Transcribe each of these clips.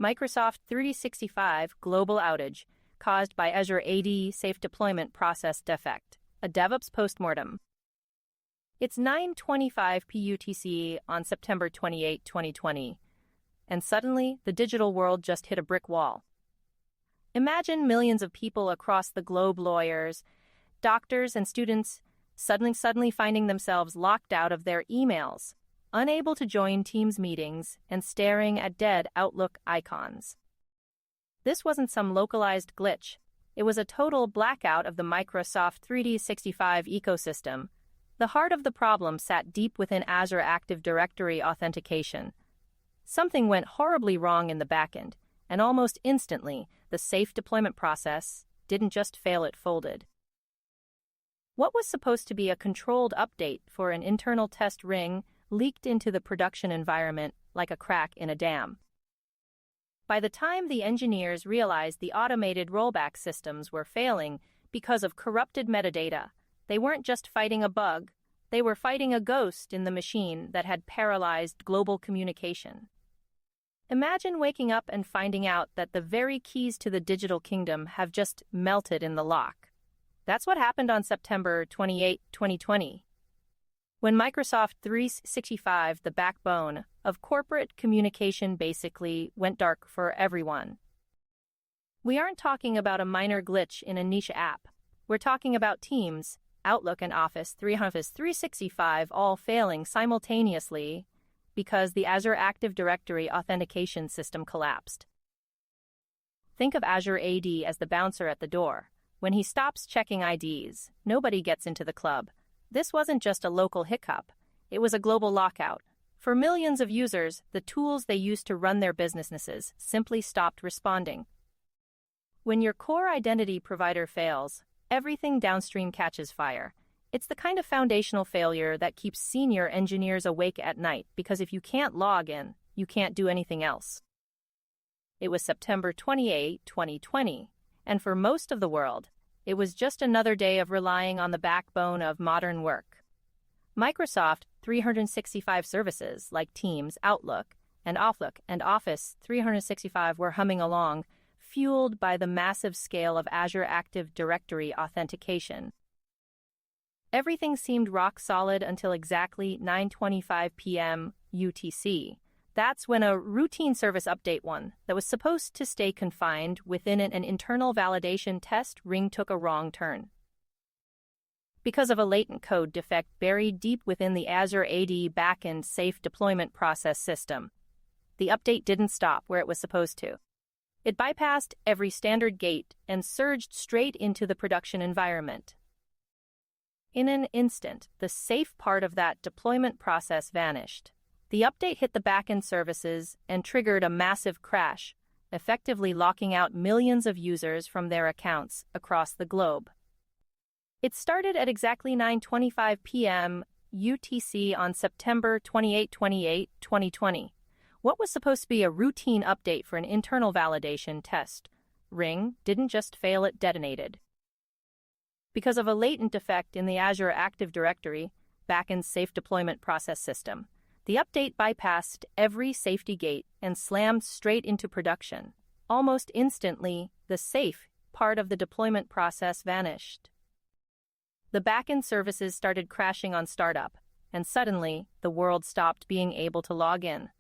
Microsoft 365 global outage caused by Azure AD safe deployment process defect, a DevOps postmortem. It's 9:25 p.u.t.c. on September 28, 2020, and suddenly the digital world just hit a brick wall. Imagine millions of people across the globe, lawyers, doctors, and students, suddenly finding themselves locked out of their emails, unable to join Teams meetings, and staring at dead Outlook icons. This wasn't some localized glitch. It was a total blackout of the Microsoft 365 ecosystem. The heart of the problem sat deep within Azure Active Directory authentication. Something went horribly wrong in the backend, and almost instantly, the safe deployment process didn't just fail, it folded. What was supposed to be a controlled update for an internal test ring leaked into the production environment like a crack in a dam. By the time the engineers realized the automated rollback systems were failing because of corrupted metadata, they weren't just fighting a bug, they were fighting a ghost in the machine that had paralyzed global communication. Imagine waking up and finding out that the very keys to the digital kingdom have just melted in the lock. That's what happened on September 28, 2020. When Microsoft 365, the backbone of corporate communication, basically went dark for everyone. We aren't talking about a minor glitch in a niche app. We're talking about Teams, Outlook, and Office 365 all failing simultaneously because the Azure Active Directory authentication system collapsed. Think of Azure AD as the bouncer at the door. When he stops checking IDs, nobody gets into the club. This wasn't just a local hiccup, it was a global lockout. For millions of users, the tools they used to run their businesses simply stopped responding. When your core identity provider fails, everything downstream catches fire. It's the kind of foundational failure that keeps senior engineers awake at night, because if you can't log in, you can't do anything else. It was September 28, 2020, and for most of the world, it was just another day of relying on the backbone of modern work. Microsoft 365 services like Teams, Outlook, and Office 365 were humming along, fueled by the massive scale of Azure Active Directory authentication. Everything seemed rock solid until exactly 9:25 p.m. UTC. That's when a routine service update one that was supposed to stay confined within an internal validation test ring took a wrong turn. Because of a latent code defect buried deep within the Azure AD backend safe deployment process system, the update didn't stop where it was supposed to. It bypassed every standard gate and surged straight into the production environment. In an instant, the safe part of that deployment process vanished. The update hit the backend services and triggered a massive crash, effectively locking out millions of users from their accounts across the globe. It started at exactly 9:25 p.m. UTC on September 28, 2020. What was supposed to be a routine update for an internal validation test ring didn't just fail, it detonated. Because of a latent defect in the Azure Active Directory backend safe deployment process system, the update bypassed every safety gate and slammed straight into production. Almost instantly, the safe part of the deployment process vanished. The backend services started crashing on startup, and suddenly, the world stopped being able to log in.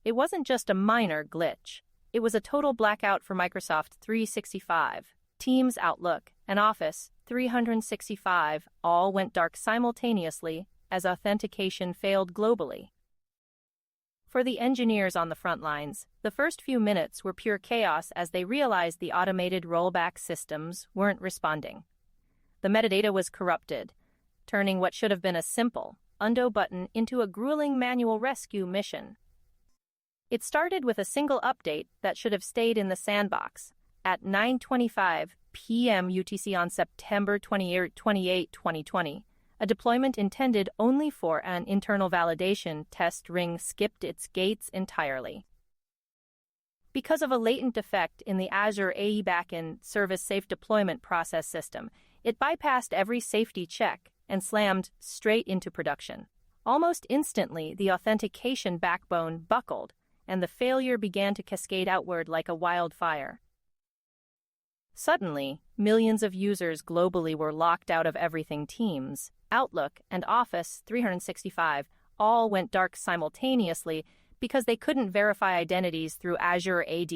It wasn't just a minor glitch. It was a total blackout for Microsoft 365. Teams, Outlook, and Office 365 all went dark simultaneously as authentication failed globally. For the engineers on the front lines, the first few minutes were pure chaos as they realized the automated rollback systems weren't responding. The metadata was corrupted, turning what should have been a simple undo button into a grueling manual rescue mission. It started with a single update that should have stayed in the sandbox. At 9:25 p.m. UTC on September 28, 2020, a deployment intended only for an internal validation test ring skipped its gates entirely. Because of a latent defect in the Azure AD backend service safe deployment process system, it bypassed every safety check and slammed straight into production. Almost instantly, the authentication backbone buckled, and the failure began to cascade outward like a wildfire. Suddenly, millions of users globally were locked out of everything. Teams, Outlook, and Office 365 all went dark simultaneously because they couldn't verify identities through Azure AD.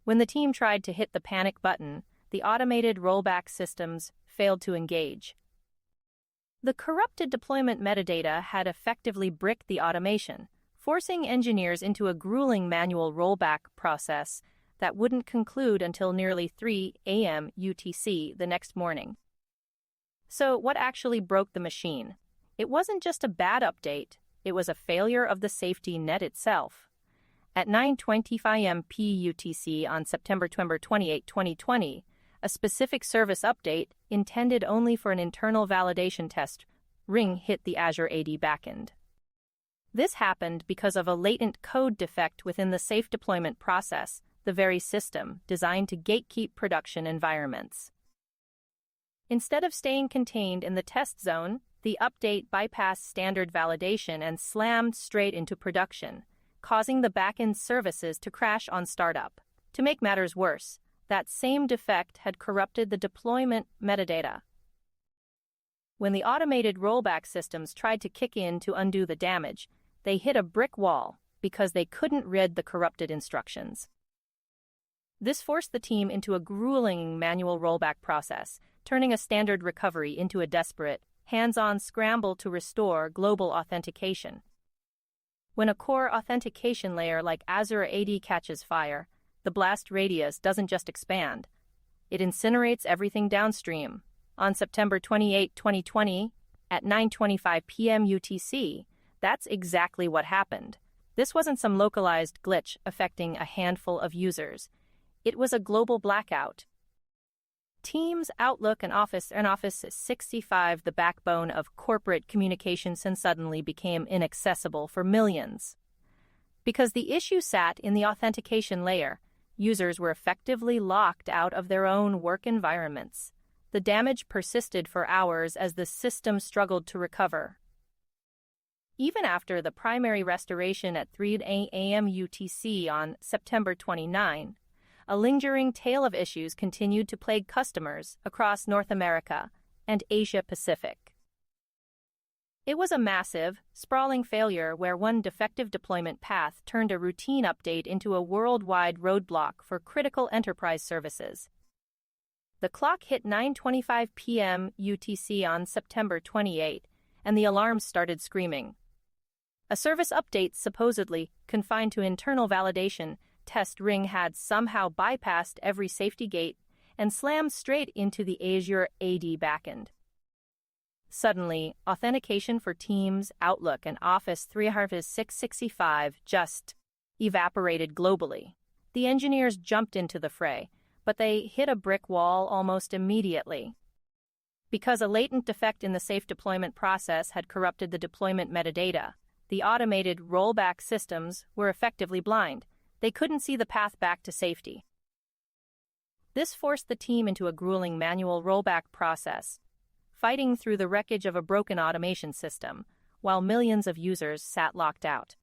When the team tried to hit the panic button, the automated rollback systems failed to engage. The corrupted deployment metadata had effectively bricked the automation, forcing engineers into a grueling manual rollback process that wouldn't conclude until nearly 3 a.m. UTC the next morning. So, what actually broke the machine? It wasn't just a bad update, it was a failure of the safety net itself. At 9:25 a.m. UTC on September 28, 2020, a specific service update intended only for an internal validation test ring hit the Azure AD backend. This happened because of a latent code defect within the safe deployment process, the very system designed to gatekeep production environments. Instead of staying contained in the test zone, the update bypassed standard validation and slammed straight into production, causing the backend services to crash on startup. To make matters worse, that same defect had corrupted the deployment metadata. When the automated rollback systems tried to kick in to undo the damage, they hit a brick wall because they couldn't read the corrupted instructions. This forced the team into a grueling manual rollback process, turning a standard recovery into a desperate, hands-on scramble to restore global authentication. When a core authentication layer like Azure AD catches fire, the blast radius doesn't just expand. It incinerates everything downstream. On September 28, 2020, at 9:25 p.m. UTC, that's exactly what happened. This wasn't some localized glitch affecting a handful of users. It was a global blackout. Teams, Outlook, and Office 365, the backbone of corporate communications, suddenly became inaccessible for millions. Because the issue sat in the authentication layer, users were effectively locked out of their own work environments. The damage persisted for hours as the system struggled to recover. Even after the primary restoration at 3 a.m. UTC on September 29, a lingering tail of issues continued to plague customers across North America and Asia Pacific. It was a massive, sprawling failure where one defective deployment path turned a routine update into a worldwide roadblock for critical enterprise services. The clock hit 9:25 p.m. UTC on September 28, and the alarms started screaming. A service update supposedly confined to internal validation test ring had somehow bypassed every safety gate and slammed straight into the Azure AD backend. Suddenly, authentication for Teams, Outlook, and Office 365 just evaporated globally. The engineers jumped into the fray, but they hit a brick wall almost immediately. Because a latent defect in the safe deployment process had corrupted the deployment metadata, the automated rollback systems were effectively blind. They couldn't see the path back to safety. This forced the team into a grueling manual rollback process, fighting through the wreckage of a broken automation system, while millions of users sat locked out.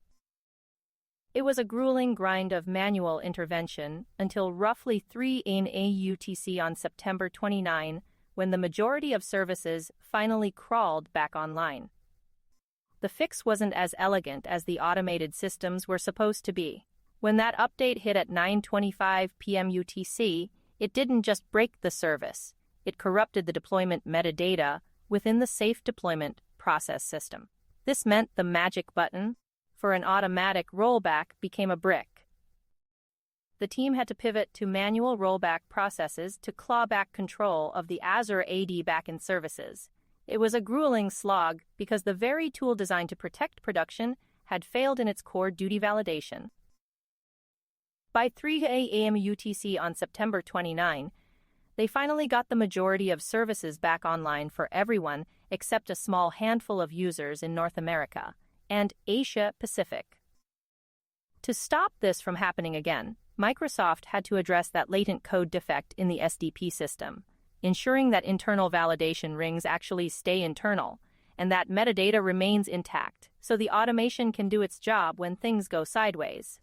It was a grueling grind of manual intervention until roughly 3 a.m. UTC on September 29, when the majority of services finally crawled back online. The fix wasn't as elegant as the automated systems were supposed to be. When that update hit at 9:25 p.m. UTC, it didn't just break the service. It corrupted the deployment metadata within the safe deployment process system. This meant the magic button for an automatic rollback became a brick. The team had to pivot to manual rollback processes to claw back control of the Azure AD backend services. It was a grueling slog because the very tool designed to protect production had failed in its core duty validation. By 3 a.m. UTC on September 29, they finally got the majority of services back online for everyone except a small handful of users in North America and Asia Pacific. To stop this from happening again, Microsoft had to address that latent code defect in the SDP system, ensuring that internal validation rings actually stay internal and that metadata remains intact so the automation can do its job when things go sideways.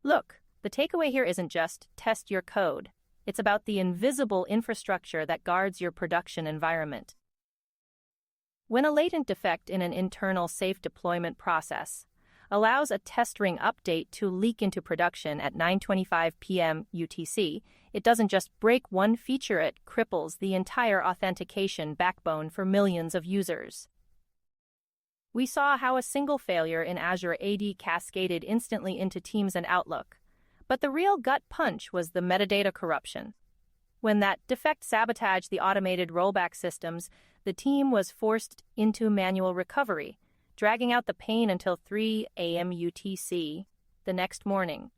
Look, the takeaway here isn't just test your code. It's about the invisible infrastructure that guards your production environment. When a latent defect in an internal safe deployment process allows a test ring update to leak into production at 9:25 p.m. UTC, it doesn't just break one feature, it cripples the entire authentication backbone for millions of users. We saw how a single failure in Azure AD cascaded instantly into Teams and Outlook. But the real gut punch was the metadata corruption. When that defect sabotaged the automated rollback systems, the team was forced into manual recovery, dragging out the pain until 3 a.m. UTC the next morning.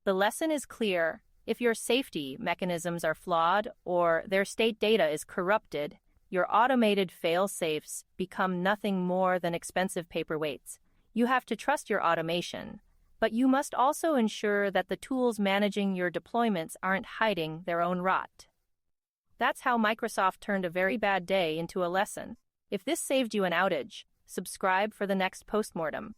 The lesson is clear. If your safety mechanisms are flawed or their state data is corrupted, your automated fail-safes become nothing more than expensive paperweights. You have to trust your automation, but you must also ensure that the tools managing your deployments aren't hiding their own rot. That's how Microsoft turned a very bad day into a lesson. If this saved you an outage, subscribe for the next Postmortem.